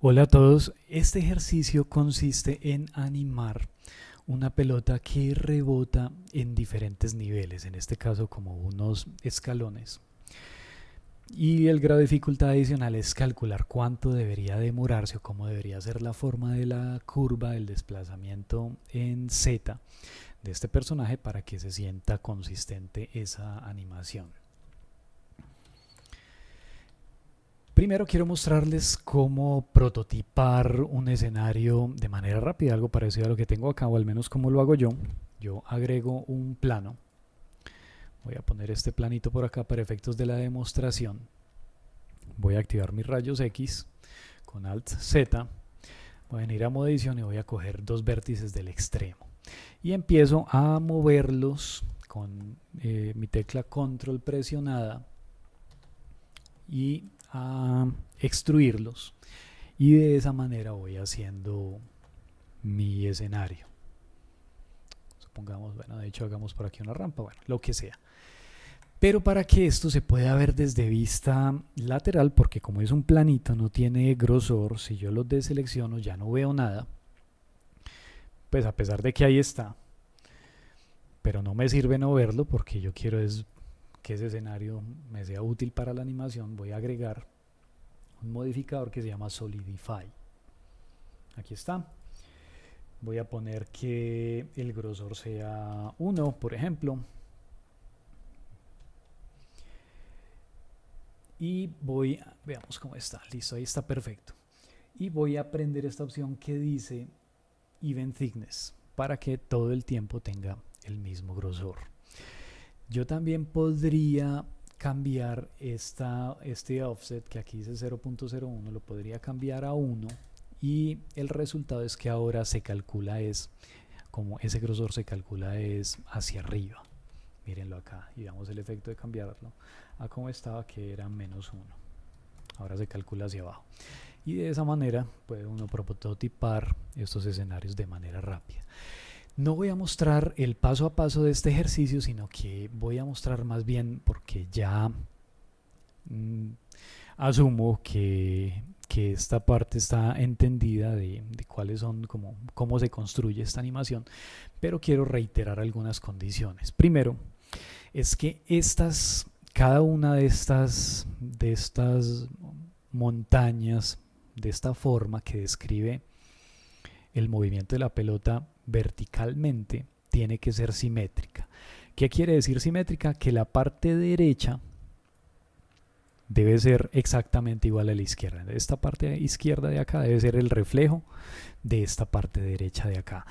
Hola a todos, este ejercicio consiste en animar una pelota que rebota en diferentes niveles, en este caso como unos escalones. Y el grado de dificultad adicional es calcular cuánto debería demorarse o cómo debería ser la forma de la curva del desplazamiento en Z de este personaje para que se sienta consistente esa animación. Primero quiero mostrarles cómo prototipar un escenario de manera rápida, algo parecido a lo que tengo acá, o al menos como lo hago yo. Yo agrego un plano. Voy a poner este planito por acá para efectos de la demostración. Voy a activar mis rayos X con Alt Z. Voy a venir a modo edición y voy a coger dos vértices del extremo. Y empiezo a moverlos con mi tecla Control presionada y a extruirlos, y de esa manera voy haciendo mi escenario. Supongamos, bueno, de hecho hagamos por aquí una rampa, bueno, lo que sea. Pero para que esto se pueda ver desde vista lateral, porque como es un planito, no tiene grosor, si yo lo deselecciono ya no veo nada, pues a pesar de que ahí está, pero no me sirve no verlo porque yo quiero es que ese escenario me sea útil para la animación. Voy a agregar un modificador que se llama Solidify. Aquí está. Voy a poner que el grosor sea 1, por ejemplo. Y veamos cómo está. Listo, ahí está perfecto. Y voy a prender esta opción que dice Even Thickness para que todo el tiempo tenga el mismo grosor. Yo también podría cambiar este offset que aquí dice 0.01, lo podría cambiar a 1 y el resultado es que ahora se calcula como ese grosor se calcula es hacia arriba. Mírenlo acá y damos el efecto de cambiarlo a como estaba, que era -1. Ahora se calcula hacia abajo. Y de esa manera puede uno prototipar estos escenarios de manera rápida. No voy a mostrar el paso a paso de este ejercicio, sino que voy a mostrar más bien porque ya asumo que esta parte está entendida de cuáles son, cómo se construye esta animación, pero quiero reiterar algunas condiciones. Primero, es que cada una de estas montañas, de esta forma que describe el movimiento de la pelota verticalmente, tiene que ser simétrica. ¿Qué quiere decir simétrica? Que la parte derecha debe ser exactamente igual a la izquierda. Esta parte izquierda de acá debe ser el reflejo de esta parte derecha de acá.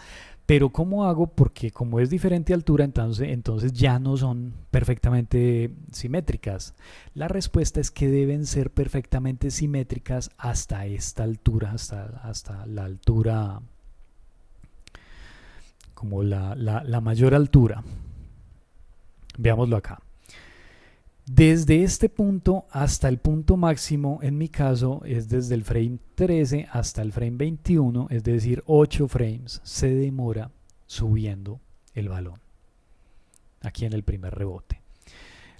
Pero ¿cómo hago? Porque como es diferente altura, entonces ya no son perfectamente simétricas. La respuesta es que deben ser perfectamente simétricas hasta esta altura, hasta la altura, como la mayor altura. Veámoslo acá. Desde este punto hasta el punto máximo, en mi caso, es desde el frame 13 hasta el frame 21, es decir, 8 frames se demora subiendo el balón aquí en el primer rebote.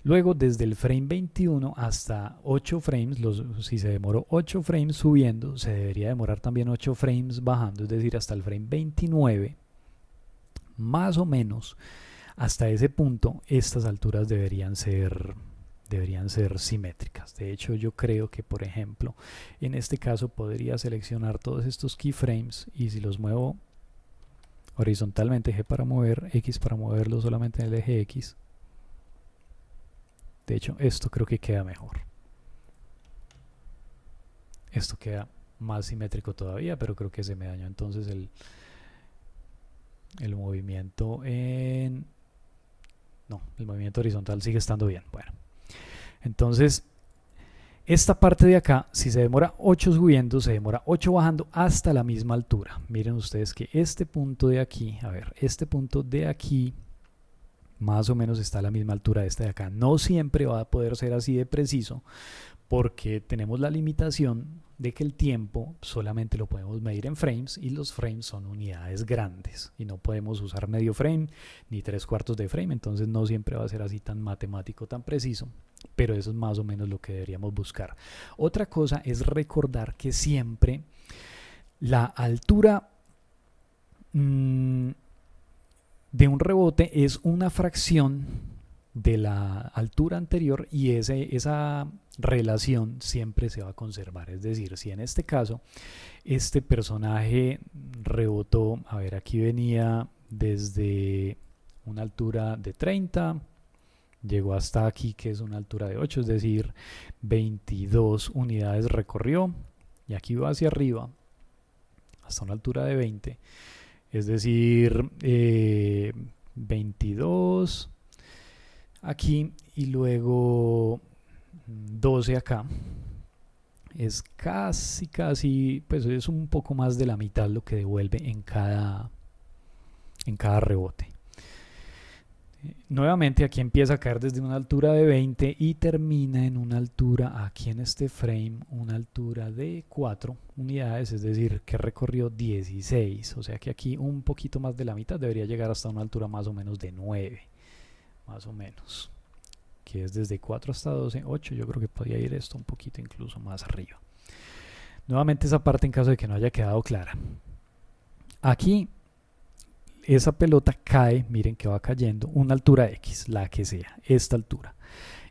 Luego, desde el frame 21 hasta 8 frames, si se demoró 8 frames subiendo, se debería demorar también 8 frames bajando, es decir, hasta el frame 29, más o menos. Hasta ese punto, estas alturas deberían ser simétricas. De hecho, yo creo que, por ejemplo, en este caso podría seleccionar todos estos keyframes y si los muevo horizontalmente, G para mover, X para moverlo solamente en el eje X. De hecho, esto creo que queda mejor. Esto queda más simétrico todavía, pero creo que se me dañó entonces el movimiento No, el movimiento horizontal sigue estando bien. Bueno, entonces esta parte de acá, si se demora 8 subiendo, se demora 8 bajando hasta la misma altura. Miren ustedes que este punto de aquí, este punto de aquí más o menos está a la misma altura de este de acá. No siempre va a poder ser así de preciso porque tenemos la limitación de que el tiempo solamente lo podemos medir en frames y los frames son unidades grandes y no podemos usar medio frame ni 3/4 de frame, entonces no siempre va a ser así tan matemático, tan preciso pero eso es más o menos lo que deberíamos buscar. Otra cosa es recordar que siempre la altura de un rebote es una fracción de la altura anterior y esa relación siempre se va a conservar. Es decir, si en este caso este personaje rebotó, a ver, aquí venía desde una altura de 30, llegó hasta aquí que es una altura de 8, es decir, 22 unidades recorrió, y aquí va hacia arriba hasta una altura de 20, es decir, 22 aquí y luego 12 acá. Es casi, pues es un poco más de la mitad lo que devuelve en cada rebote. Nuevamente aquí empieza a caer desde una altura de 20 y termina en una altura, aquí en este frame, una altura de 4 unidades, es decir, que recorrió 16, o sea que aquí un poquito más de la mitad, debería llegar hasta una altura más o menos de 9, más o menos, que es desde 4 hasta 12, 8, yo creo que podría ir esto un poquito incluso más arriba. Nuevamente esa parte en caso de que no haya quedado clara. Aquí esa pelota cae, miren que va cayendo, una altura X, la que sea, esta altura.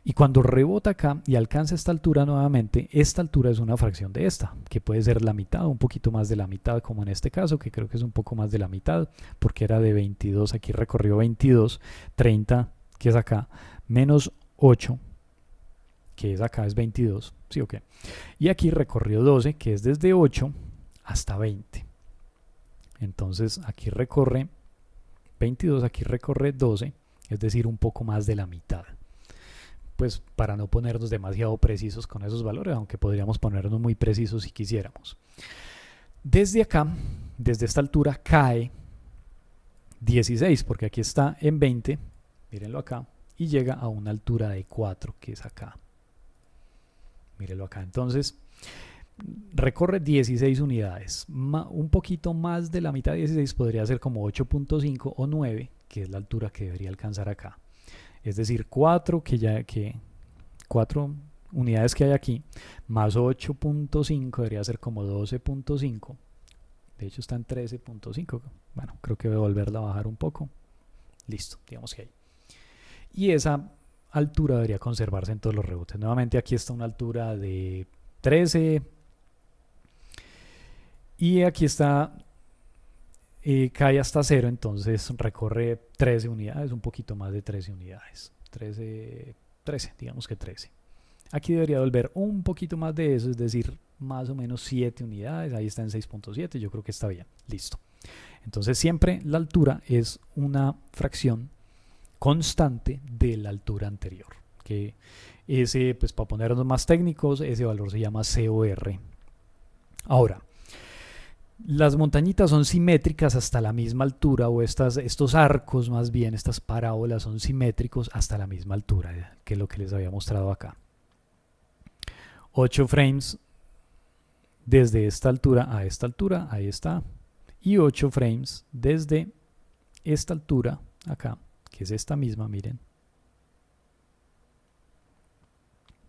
Y cuando rebota acá y alcanza esta altura nuevamente, esta altura es una fracción de esta, que puede ser la mitad, un poquito más de la mitad, como en este caso, que creo que es un poco más de la mitad, porque era de 22, aquí recorrió 22, 30, que es acá, menos 8, que es acá, es 22, ¿sí o qué? Y aquí recorrió 12, que es desde 8 hasta 20. Entonces aquí recorre 22, aquí recorre 12, es decir, un poco más de la mitad. Pues para no ponernos demasiado precisos con esos valores, aunque podríamos ponernos muy precisos si quisiéramos. Desde acá, desde esta altura, cae 16, porque aquí está en 20, mírenlo acá, y llega a una altura de 4, que es acá. Mírenlo acá. Entonces, recorre 16 unidades, un poquito más de la mitad de 16 podría ser como 8.5 o 9, que es la altura que debería alcanzar acá. Es decir, 4 unidades que hay aquí, más 8.5 debería ser como 12.5. De hecho está en 13.5. Bueno, creo que voy a volverla a bajar un poco. Listo, digamos que ahí. Y esa altura debería conservarse en todos los rebotes. Nuevamente aquí está una altura de 13. Y aquí está, cae hasta 0, entonces recorre 13 unidades, un poquito más de 13 unidades. 13, digamos que 13. Aquí debería volver un poquito más de eso, es decir, más o menos 7 unidades. Ahí está en 6.7, yo creo que está bien. Listo. Entonces siempre la altura es una fracción constante de la altura anterior. Que ese, pues para ponernos más técnicos, ese valor se llama COR. Ahora, las montañitas son simétricas hasta la misma altura, o estos arcos más bien, estas parábolas son simétricos hasta la misma altura, que es lo que les había mostrado acá. 8 frames desde esta altura a esta altura, ahí está, y 8 frames desde esta altura acá, que es esta misma, miren.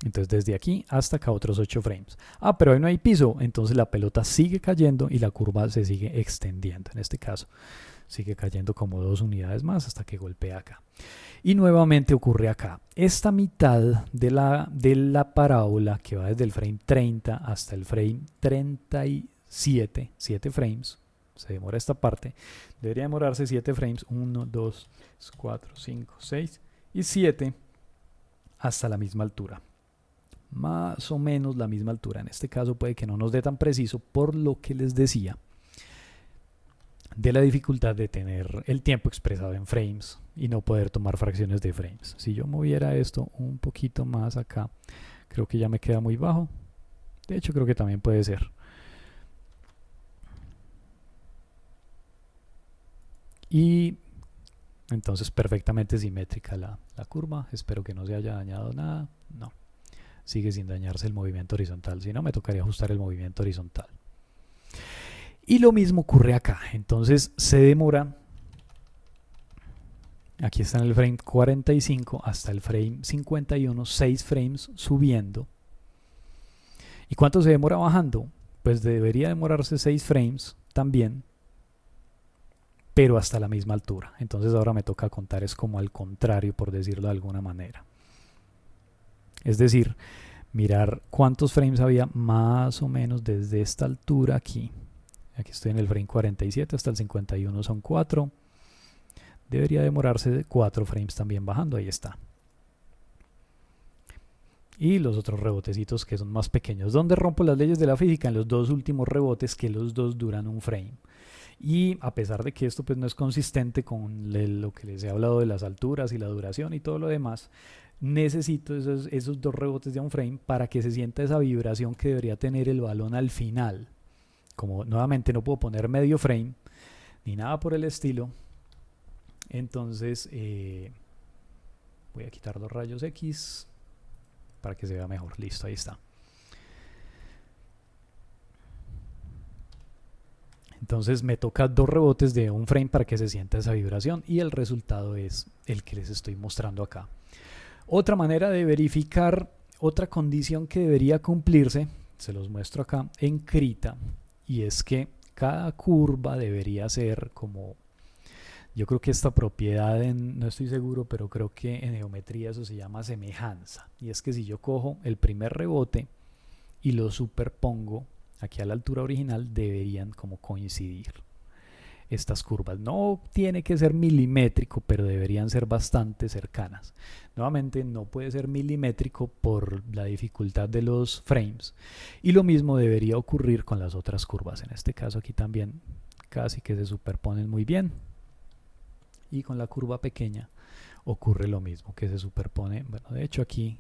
Entonces desde aquí hasta acá otros 8 frames. Ah, pero ahí no hay piso, entonces la pelota sigue cayendo y la curva se sigue extendiendo. En este caso sigue cayendo como 2 unidades más hasta que golpea acá. Y nuevamente ocurre acá. Esta mitad de la parábola que va desde el frame 30 hasta el frame 37, 7 frames, se demora esta parte, debería demorarse 7 frames, 1, 2, 4, 5, 6 y 7 hasta la misma altura. Más o menos la misma altura. En este caso puede que no nos dé tan preciso, por lo que les decía de la dificultad de tener el tiempo expresado en frames y no poder tomar fracciones de frames. Si yo moviera esto un poquito más acá, creo que ya me queda muy bajo. De hecho, creo que también puede ser. Y entonces perfectamente simétrica la curva. Espero que no se haya dañado nada. No. Sigue sin dañarse el movimiento horizontal, si no me tocaría ajustar el movimiento horizontal. Y lo mismo ocurre acá, entonces se demora Aquí está en el frame 45 hasta el frame 51, 6 frames subiendo. ¿Y cuánto se demora bajando? Pues debería demorarse 6 frames también, pero hasta la misma altura. Entonces ahora me toca contar es como al contrario, por decirlo de alguna manera. Es decir, mirar cuántos frames había más o menos desde esta altura aquí. Aquí estoy en el frame 47 hasta el 51 son 4. Debería demorarse 4 frames también bajando, ahí está. Y los otros rebotecitos que son más pequeños. ¿Dónde rompo las leyes de la física? En los dos últimos rebotes, que los dos duran un frame. Y a pesar de que esto pues no es consistente con lo que les he hablado de las alturas y la duración y todo lo demás, necesito esos dos rebotes de un frame para que se sienta esa vibración que debería tener el balón al final. Como nuevamente no puedo poner medio frame ni nada por el estilo, entonces voy a quitar los rayos X para que se vea mejor. Listo, ahí está. Entonces me toca dos rebotes de un frame para que se sienta esa vibración y el resultado es el que les estoy mostrando acá. Otra manera de verificar, otra condición que debería cumplirse, se los muestro acá en Krita, y es que cada curva debería ser como, yo creo que esta propiedad, no estoy seguro, pero creo que en geometría eso se llama semejanza. Y es que si yo cojo el primer rebote y lo superpongo aquí a la altura original, deberían como coincidir estas curvas. No tiene que ser milimétrico, pero deberían ser bastante cercanas. Nuevamente no puede ser milimétrico por la dificultad de los frames. Y lo mismo debería ocurrir con las otras curvas. En este caso aquí también casi que se superponen muy bien. Y con la curva pequeña ocurre lo mismo, que se superpone. Bueno, de hecho aquí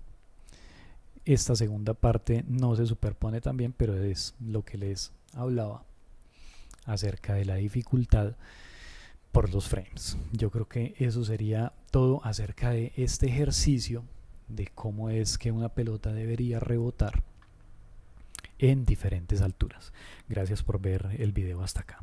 esta segunda parte no se superpone también, pero es lo que les hablaba acerca de la dificultad por los frames. Yo creo que eso sería todo acerca de este ejercicio de cómo es que una pelota debería rebotar en diferentes alturas. Gracias por ver el video hasta acá.